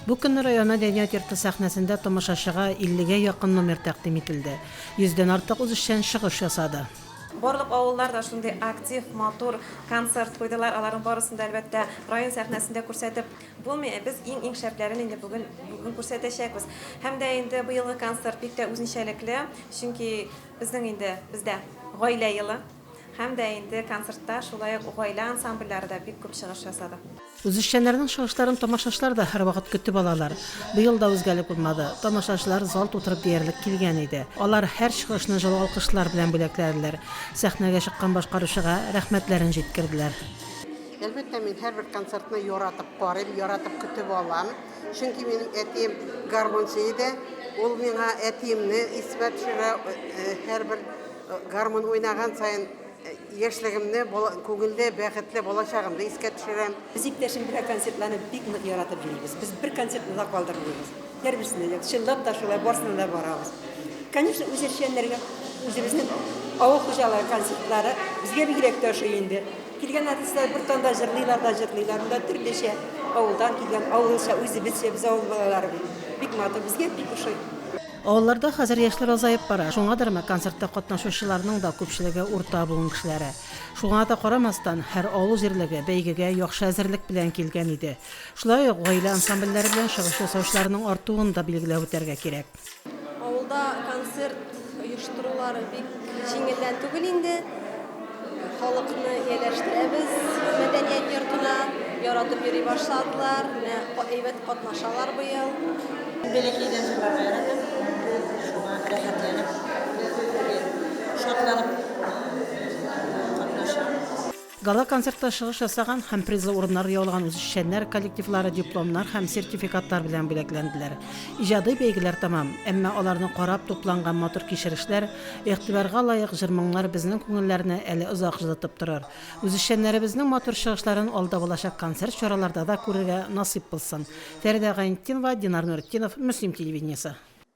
Бу көнне район мәдәният йорты сәхнәсендә тамашачыга 50-гә якын номер тәкъдим ителде. 100дән артык үзешчән чыгыш ясады. Барлык авылларда шундый актив, матур концерт куйдылар. Аларның барысын да әлбәттә район сәхнәсендә күрсәтеп булмый. Без иң шәпләрен инде бүген күрсәтәчәкбез. Һәм дә инде быелгы концерт бик тә үзенчәлекле, чөнки бездә гаилә елы. Һәм дә инде концертта шулай ук гаилә ансамбльләре дә бик күп чыгыш ясады. Үзешчәннәрнең чыгышларын тамашачылар да һәр вакыт көтеп алалар. Быел да үзгәлек булмады. Тамашачылар зал тутырып диярлек килгән иде. Алар һәр чыгышны җылы алкышлар белән бүләкләделәр. Сәхнәгә чыккан башкаручыга рәхмәтләрен җиткерделәр. Әлбәттә, мин һәрбер концертны яратып карыйм, яратып көтеп алам. Чөнки минем әтием гармончы иде. Ул миңа әтиемне исмә төшерә, һәрбер гармон уйнаган саен яшьлегемне, күңелдә бәхетле булачагымны искә төшерәм. Biz iktәшем бер концертларны бик нык яратып йөрибез. Без бер концертны да калдырмыйбыз. Һәрберсенә чынлап та шулай барсына да барабыз. Конечно, үзешчәннәргә үзебезнең авыл хуҗалары концертлары безгә бигрәк тә ошый инде. Килгән артистлар бер танда җырлыйлар. Монда төрлечә авылдан килгән, авылча үзебезчә без авыл балалары бик матур, безгә бик ошый. Авылларда хәзер яшьләр азаеп бара. Шуңадырмы концертта катнашучыларның да күпчелеге урта буын кешеләре. Шуңа да карамастан һәр авыл җирлеге бәйгегә яхшы әзерлек белән килгән иде. Шулай ук гаилә ансамбльләре белән чыгыш ясаучыларның артуын да билгеләп үтәргә кирәк. Авылда концерт оештырулары бик җиңелдән түгел инде. Халыкны ияләштерәбез, мәдәният йортына яратып йөри башладылар, әйбәт катнашалар быел. Бәләкәйдән җырларга яратам. Шуңа рәхәтләнеп, шатланып катнашам. Гала концертта чыгыш ясаган һәм призлы урыннар яулаган үзешчәннәр коллективлары дипломнар һәм сертификаттар белән бүләкләнделәр. Иҗади бәйгеләр тамам, әмма аларны карап тупланган матур кичерешләр, игътибарга лаек җыр-моңнар безнең күңелләрне әле озак җылытып торыр. Үзешчәннәребезнең матур чыгышларын алда булачак концерт чараларда да күрергә насыйп булсын. Фәридә Гайнетдинова, Динар Нуретдинов, Мөслим телевидениесе.